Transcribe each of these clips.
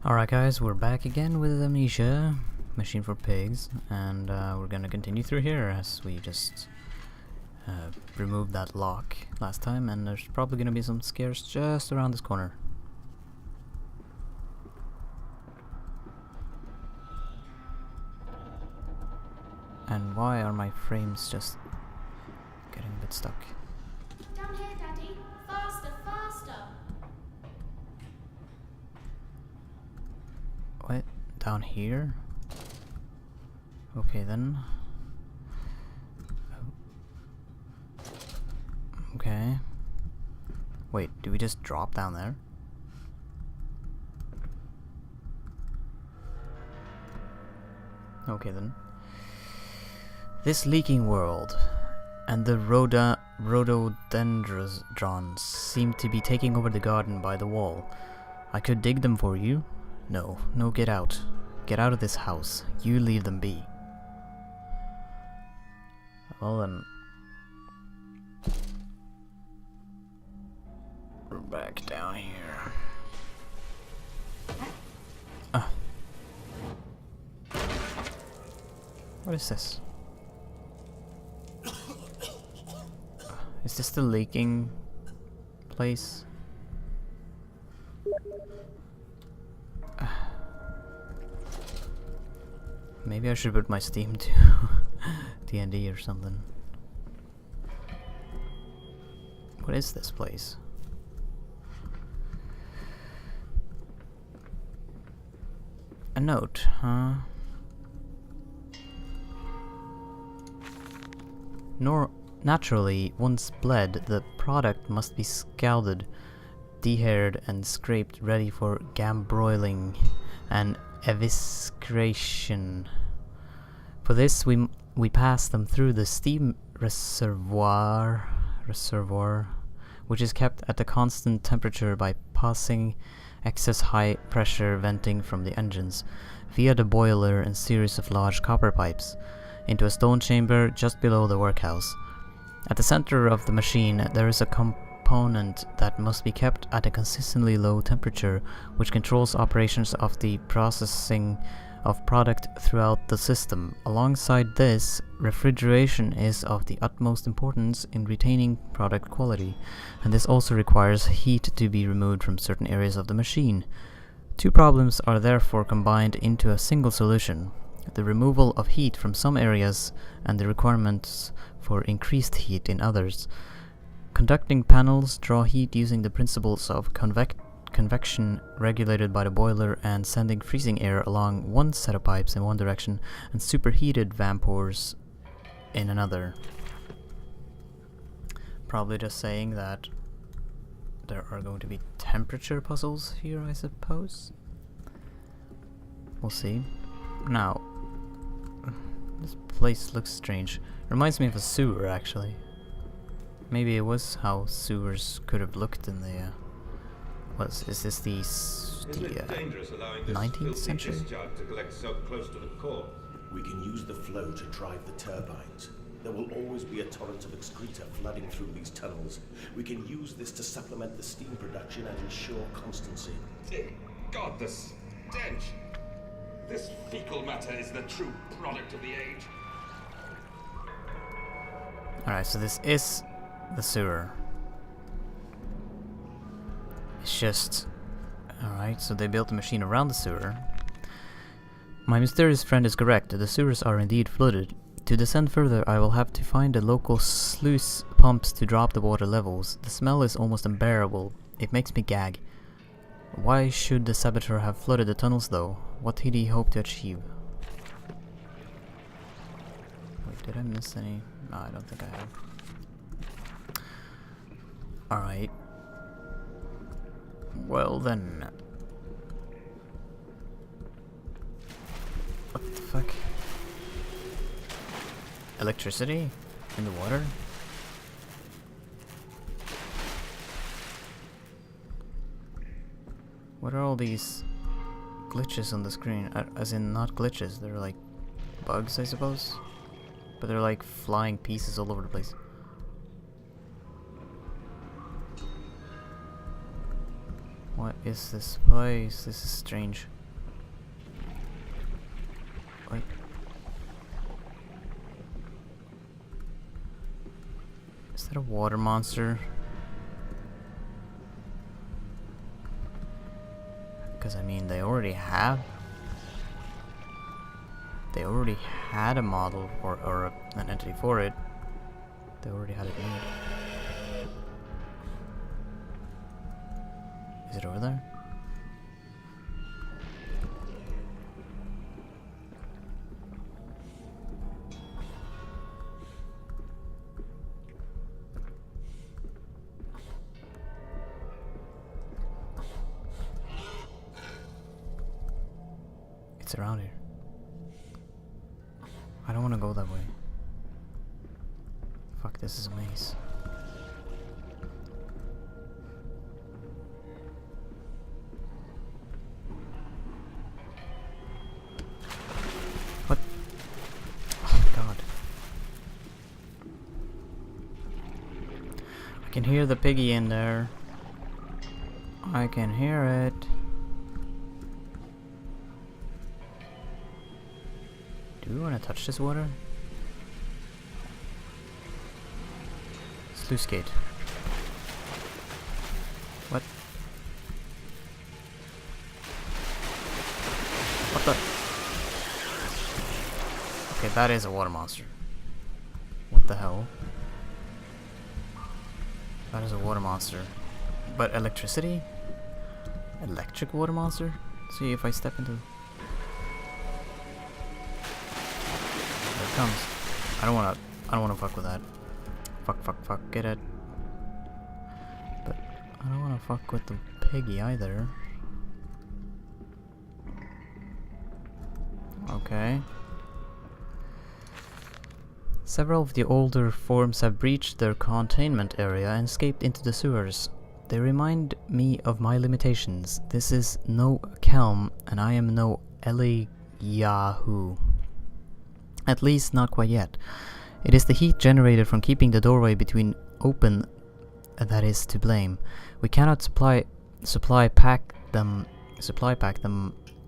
Alright guys, we're back again with Amnesia, Machine for Pigs, and we're gonna continue through here as we just removed that lock last time, and there's probably gonna be some scares just around this corner. And why are my frames just getting a bit stuck? Down here, Daddy. Faster, faster. What? Down here? Okay then. Okay. Wait, do we just drop down there? Okay then. This leaking world and the rhododendrons seem to be taking over the garden by the wall. I could dig them for you. No, get out. Get out of this house. You leave them be. Well then. We're back down here. What is this? Is this the leaking place? Maybe I should put my Steam to D&D or something. What is this place? A note, huh? Naturally, once bled, the product must be scalded, dehaired, and scraped ready for gambroiling and evisceration. For this, we pass them through the steam reservoir, which is kept at a constant temperature by passing excess high pressure venting from the engines via the boiler and series of large copper pipes into a stone chamber just below the workhouse. At the center of the machine there is a component that must be kept at a consistently low temperature, which controls operations of the processing of product throughout the system. Alongside this, refrigeration is of the utmost importance in retaining product quality, and this also requires heat to be removed from certain areas of the machine. Two problems are therefore combined into a single solution: the removal of heat from some areas and the requirements for increased heat in others. Conducting panels draw heat using the principles of convection regulated by the boiler and sending freezing air along one set of pipes in one direction and superheated vapors in another. Probably just saying that there are going to be temperature puzzles here, I suppose. We'll see. Now, this place looks strange. Reminds me of a sewer, actually. Maybe it was how sewers could have looked in the is this the 19th century? To collect so close to the core. We can use the flow to drive the turbines. There will always be a torrent of excreta flooding through these tunnels. We can use this to supplement the steam production and ensure constancy. God, the stench! This fecal matter is the true product of the age. Alright, so this is the sewer. It's just... Alright, so they built a machine around the sewer. My mysterious friend is correct. The sewers are indeed flooded. To descend further, I will have to find the local sluice pumps to drop the water levels. The smell is almost unbearable. It makes me gag. Why should the saboteur have flooded the tunnels though? What did he hope to achieve? Wait, did I miss any? No, I don't think I have. Alright. Well then. What the fuck? Electricity? In the water? What are all these glitches on the screen? As in, not glitches, they're like bugs, I suppose? But they're like flying pieces all over the place. What is this place? This is strange. Wait. Is that a water monster? Because I mean, they already had a model or an entity for it. They already had it made. Is it over there? It's around here. I don't want to go that way. Fuck, this is a maze. What? Oh god. I can hear the piggy in there. I can hear it. Do we want to touch this water? Sluice gate. What? What the? Okay, that is a water monster. What the hell? That is a water monster. But electricity? Electric water monster? See if I step into... There it comes. I don't wanna fuck with that. Fuck, get it. But I don't wanna fuck with the piggy either. Okay. Several of the older forms have breached their containment area and escaped into the sewers. They remind me of my limitations. This is no Kelm, and I am no Eliyahu. At least not quite yet. It is the heat generated from keeping the doorway between open that is to blame. We cannot supply pack them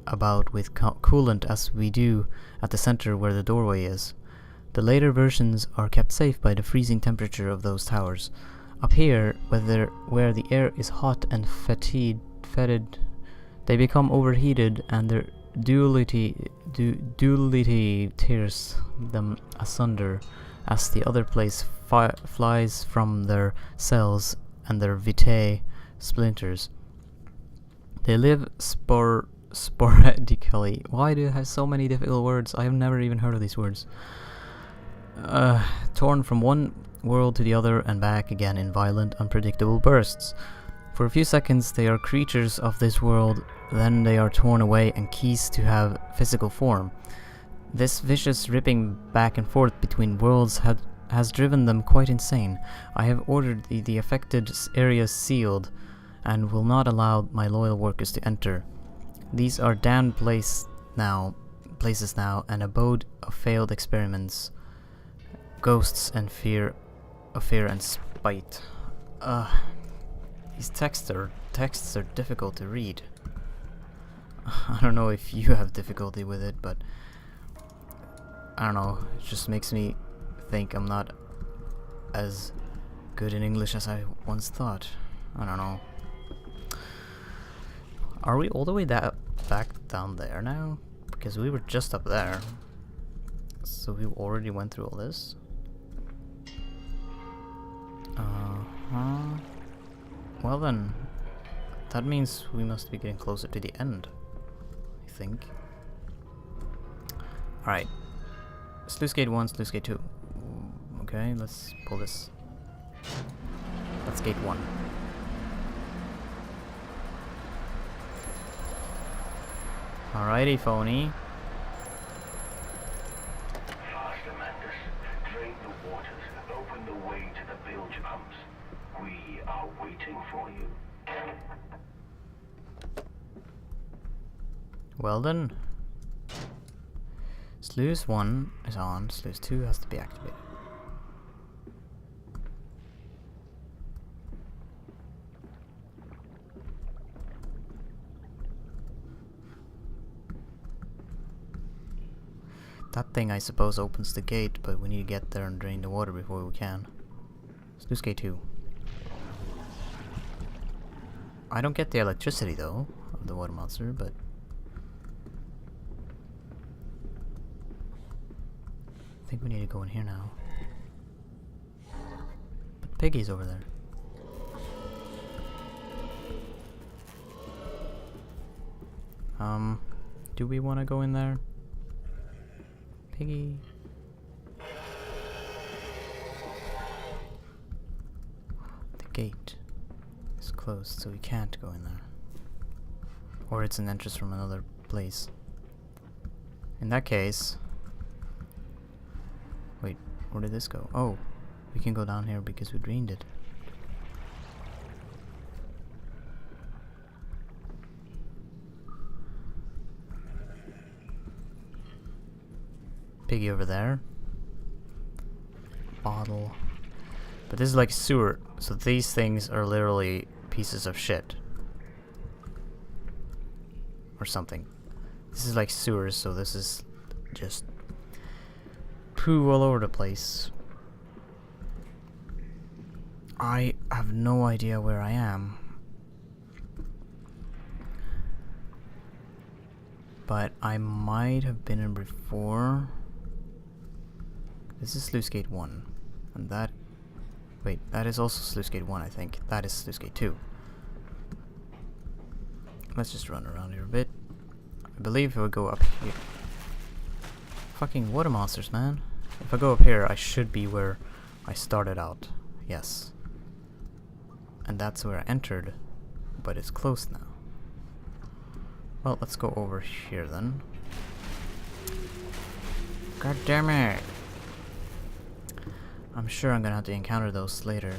about with coolant as we do at the center where the doorway is. The later versions are kept safe by the freezing temperature of those towers. Up here, where the air is hot and fetid, they become overheated and their duality tears them asunder as the other place flies from their cells and their vitae splinters. They live sporadically. Why do I have so many difficult words? I have never even heard of these words. Torn from one world to the other and back again in violent, unpredictable bursts. For a few seconds they are creatures of this world, then they are torn away and cease to have physical form. This vicious ripping back and forth between worlds has driven them quite insane. I have ordered the affected areas sealed and will not allow my loyal workers to enter. These are damned places now, an abode of failed experiments, ghosts and fear and spite. These texts are difficult to read. I don't know if you have difficulty with it, but I don't know, it just makes me think I'm not as good in English as I once thought. I don't know. Are we all the way back down there now? Because we were just up there. So we already went through all this? Well then, that means we must be getting closer to the end, I think. Alright. Sluice gate 1, sluice gate 2. Okay, let's pull this. That's gate 1. Alrighty, phony. Faster, Mantis. Drain the waters. Open the way to the bilge pumps. We are waiting for you. Well then. Sluice 1 is on, sluice 2 has to be activated. That thing, I suppose, opens the gate, but we need to get there and drain the water before we can. Sluice gate 2. I don't get the electricity, though, of the water monster, but... I think we need to go in here now. But Piggy's over there. Do we want to go in there? Piggy. The gate is closed, so we can't go in there. Or it's an entrance from another place. In that case... Wait, where did this go? Oh, we can go down here because we drained it. Piggy over there. Bottle. But this is like sewer, so these things are literally pieces of shit. Or something. This is like sewers, so this is just poo all over the place. I have no idea where I am. But I might have been in before. This is Sluice Gate 1. And that... Wait, that is also Sluice Gate 1, I think. That is Sluice Gate 2. Let's just run around here a bit. I believe if we go up here... Fucking water monsters, man. If I go up here, I should be where I started out. Yes. And that's where I entered. But it's closed now. Well, let's go over here then. God damn it! I'm sure I'm gonna have to encounter those later.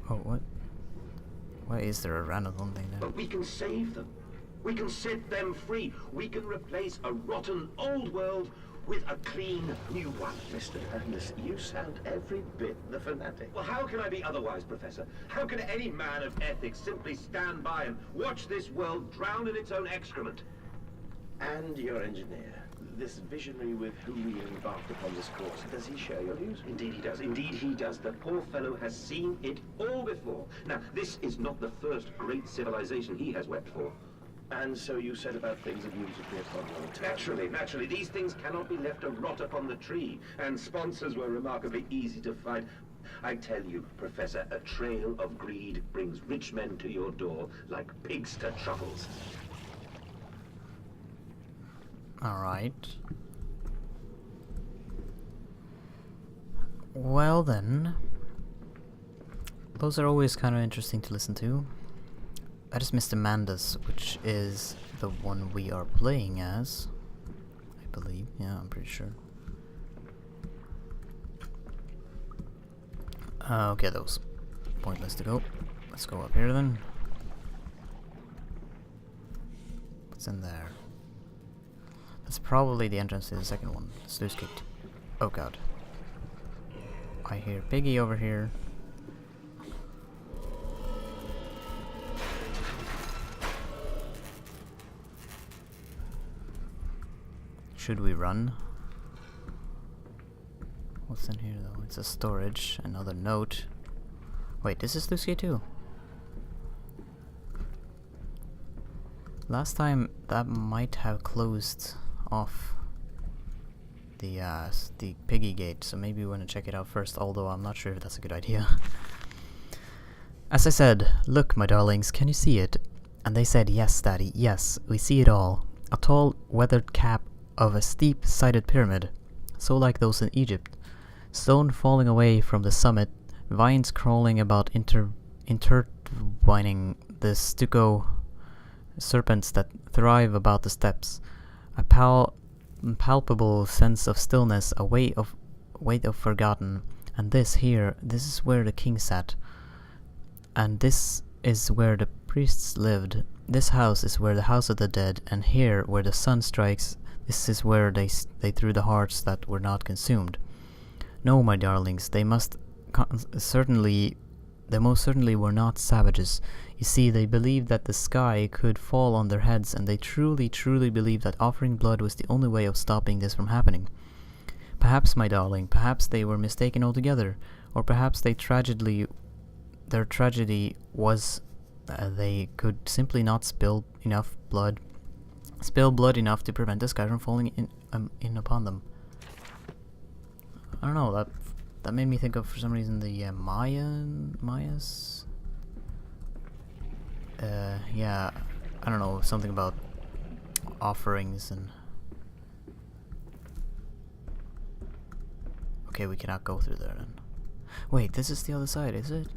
Oh, what? Why is there a random thing there? But we can save them. We can set them free. We can replace a rotten old world with a clean new one. Mr. Anderson, you sound every bit the fanatic. Well, how can I be otherwise, Professor? How can any man of ethics simply stand by and watch this world drown in its own excrement? And your engineer, this visionary with whom we embarked upon this course, does he share your views? Indeed he does. Indeed he does. The poor fellow has seen it all before. Now, this is not the first great civilization he has wept for. And so you said about things immediately upon your return. Naturally. These things cannot be left to rot upon the tree. And sponsors were remarkably easy to find. I tell you, Professor, a trail of greed brings rich men to your door like pigs to truffles. Alright. Well then. Those are always kind of interesting to listen to. That is Mr. Mandus, which is the one we are playing as. I believe. Yeah, I'm pretty sure. Okay, that was pointless to go. Let's go up here then. What's in there? That's probably the entrance to the second one. Sluice Gate. Oh god. I hear Piggy over here. Should we run? What's in here though? It's a storage, another note. Wait, this is Sluice Gate 2. Last time that might have closed off the Piggy Gate, so maybe we want to check it out first, although I'm not sure if that's a good idea. As I said, look my darlings, can you see it? And they said, yes daddy, yes, we see it all. A tall weathered cap of a steep-sided pyramid, so like those in Egypt. Stone falling away from the summit, vines crawling about intertwining the stucco serpents that thrive about the steps. A palpable sense of stillness, a weight of forgotten. And this is where the king sat. And this is where the priests lived. This house is where the house of the dead, and here, where the sun strikes, this is where they threw the hearts that were not consumed. No, my darlings, they must certainly they most certainly were not savages. You see, they believed that the sky could fall on their heads, and they truly, truly believed that offering blood was the only way of stopping this from happening. Perhaps, my darling, perhaps they were mistaken altogether, or perhaps their tragedy was they could simply not spill blood enough to prevent the sky from falling in upon them. I don't know, that made me think of, for some reason, the Mayas. Yeah, I don't know, something about offerings and. Okay, we cannot go through there then. Wait, this is the other side, is it?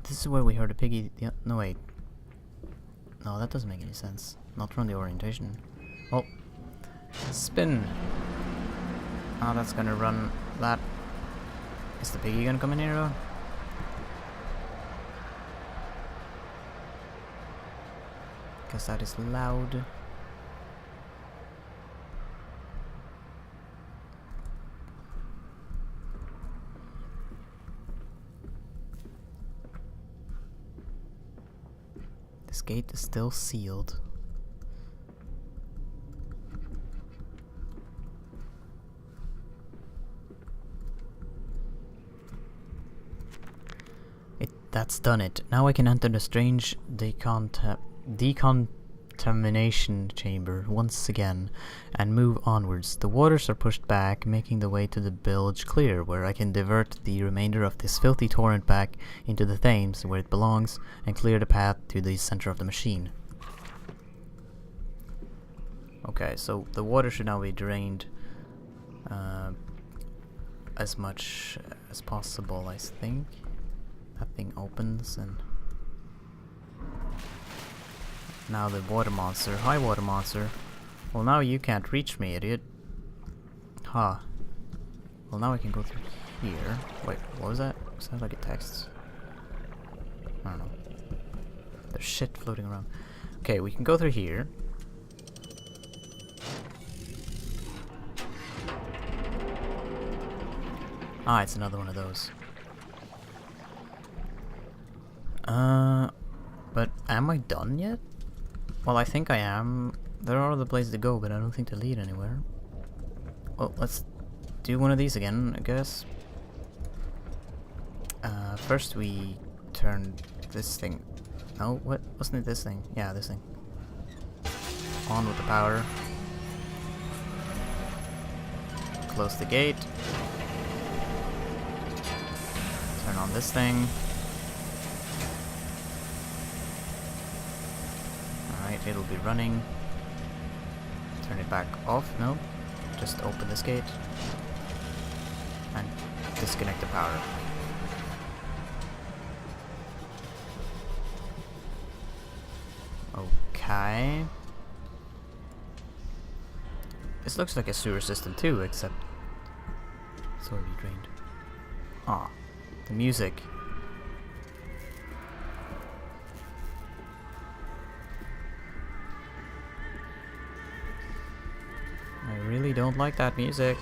This is where we heard a piggy. No, wait. No, that doesn't make any sense. Not from the orientation. Oh, spin. Oh, that's gonna run that. Is the piggy gonna come in here though? Because that is loud. This gate is still sealed. That's done it. Now I can enter the strange decontamination chamber once again and move onwards. The waters are pushed back, making the way to the bilge clear, where I can divert the remainder of this filthy torrent back into the Thames, where it belongs, and clear the path to the center of the machine. Okay, so the water should now be drained as much as possible, I think. That thing opens and now the water monster. Hi, water monster. Well, now you can't reach me, idiot. Huh. Well, now I can go through here. Wait, what was that? Was that like a text? I don't know. There's shit floating around. Okay, we can go through here. Ah, it's another one of those. But am I done yet? Well, I think I am. There are other places to go, but I don't think they lead anywhere. Well, let's do one of these again, I guess. First we turn this thing. No, what? Wasn't it this thing? Yeah, this thing. On with the power. Close the gate. Turn on this thing. Alright, it'll be running. Turn it back off. No. Just open this gate. And disconnect the power. Okay. This looks like a sewer system too, except it's already drained. Ah, the music. I really don't like that music.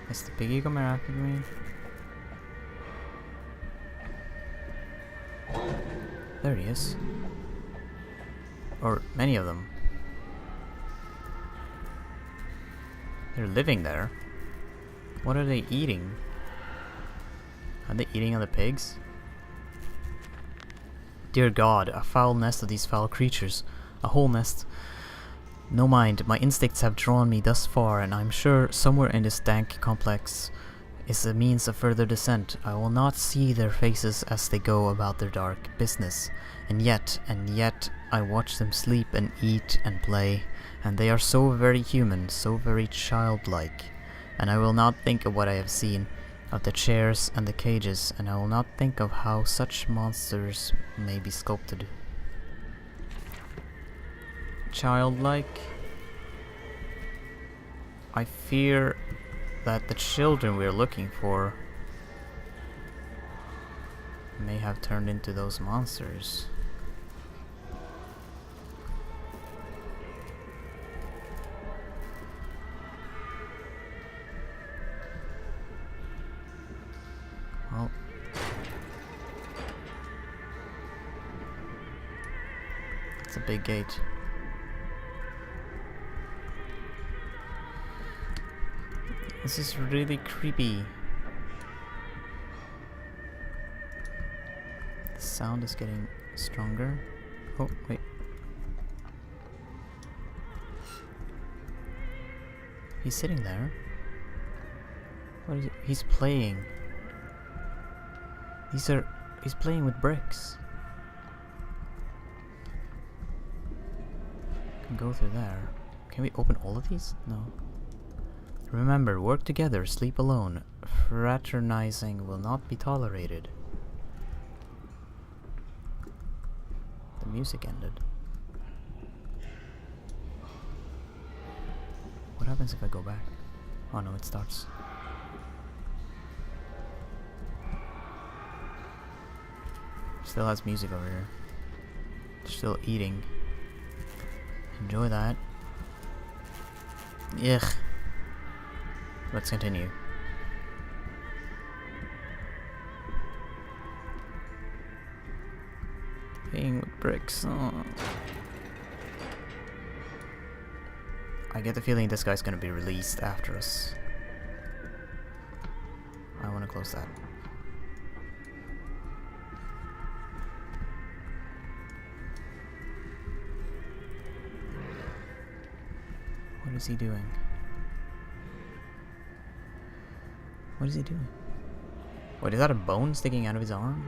Is the piggy coming after me? There he is. Or many of them. They're living there. What are they eating? Are they eating other pigs? Dear God, a foul nest of these foul creatures. A whole nest. No mind, my instincts have drawn me thus far, and I'm sure somewhere in this dank complex is a means of further descent. I will not see their faces as they go about their dark business. And yet, I watch them sleep and eat and play, and they are so very human, so very childlike. And I will not think of what I have seen, of the chairs and the cages, and I will not think of how such monsters may be sculpted. Childlike? I fear that the children we're looking for may have turned into those monsters. Well. It's a big gate. This is really creepy. The sound is getting stronger. Oh, wait. He's sitting there. What is it? He's playing. He's playing with bricks. Can go through there. Can we open all of these? No. Remember, work together, sleep alone. Fraternizing will not be tolerated. The music ended. What happens if I go back? Oh no, it starts. Still has music over here. Still eating. Enjoy that. Ugh. Let's continue. Playing with bricks. Oh. I get the feeling this guy's gonna be released after us. I wanna close that. What is he doing? What is he doing? Wait, is that a bone sticking out of his arm?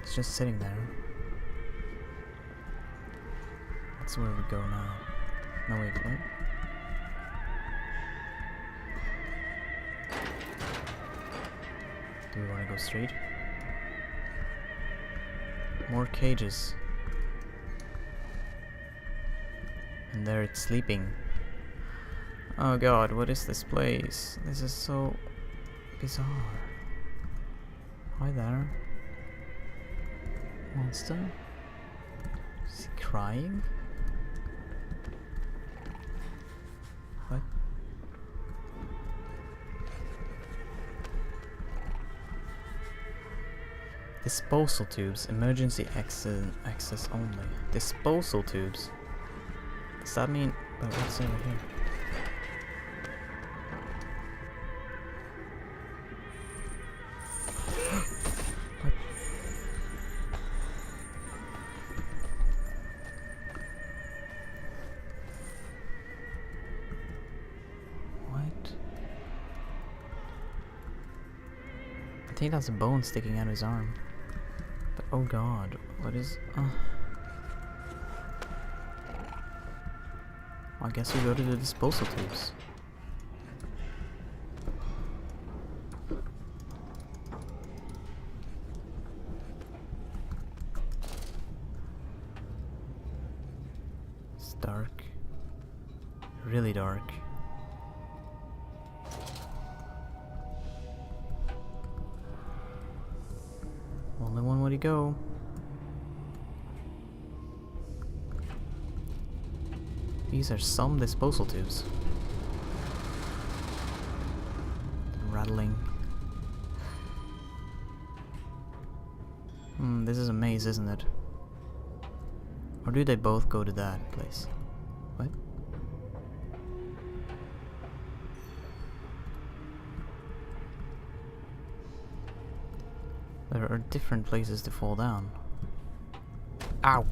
It's just sitting there. That's where we go now. No, wait, what? Do we want to go straight? More cages. And there it's sleeping. Oh god, what is this place? This is so bizarre. Hi there. Monster? Is he crying? What? Disposal tubes. Emergency access only. Disposal tubes? Does that mean... But what's over here? I think that's a bone sticking out of his arm. But oh god, what is... I guess we go to the disposal tubes. It's dark. Really dark. Only one way to go. These are some disposal tubes. Rattling. This is a maze, isn't it? Or do they both go to that place? What? There are different places to fall down. Ow!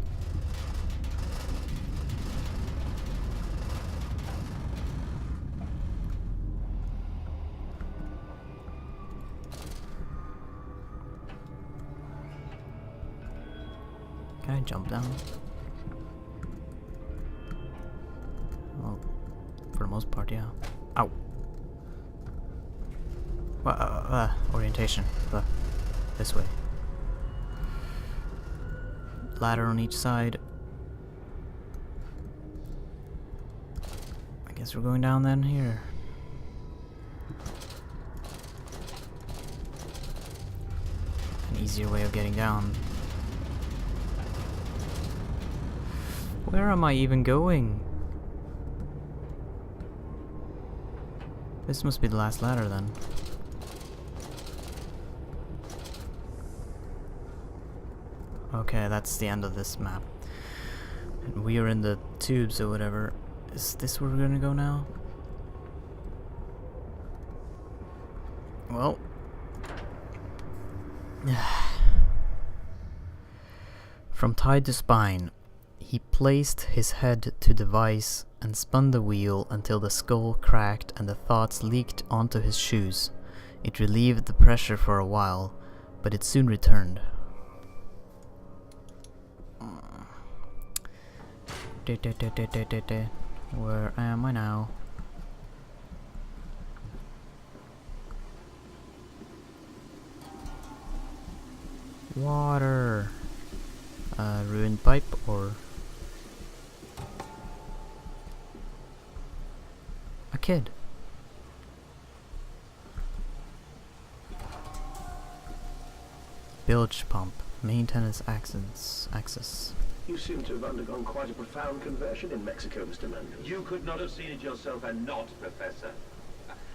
Can I jump down? Well, for the most part, yeah. Ow! Orientation. This way. Ladder on each side. I guess we're going down then here. An easier way of getting down. Where am I even going? This must be the last ladder then. Okay, that's the end of this map. And we are in the tubes or whatever. Is this where we're gonna go now? Well. From tide to spine, he placed his head to the vise and spun the wheel until the skull cracked and the thoughts leaked onto his shoes. It relieved the pressure for a while, but it soon returned. Where am I now? Water. Ruined pipe or a kid. Bilge pump. Maintenance access. You seem to have undergone quite a profound conversion in Mexico, Mr. Mudbill. You could not have seen it yourself and not, Professor.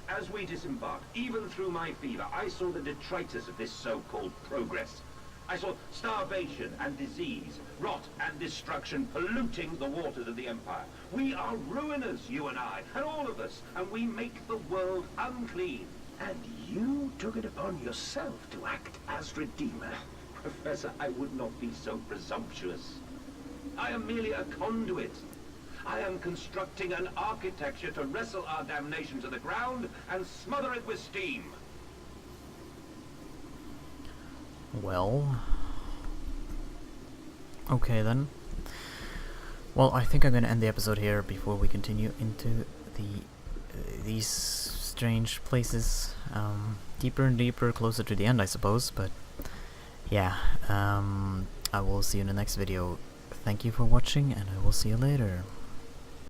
As we disembarked, even through my fever, I saw the detritus of this so-called progress. I saw starvation and disease, rot and destruction polluting the waters of the Empire. We are ruiners, you and I, and all of us, and we make the world unclean. And you took it upon yourself to act as Redeemer. Professor, I would not be so presumptuous. I am merely a conduit. I am constructing an architecture to wrestle our damnation to the ground and smother it with steam. Well, okay then. Well, I think I'm gonna end the episode here before we continue into these strange places, deeper and deeper, closer to the end, I suppose. But yeah, I will see you in the next video. Thank you for watching, and I will see you later.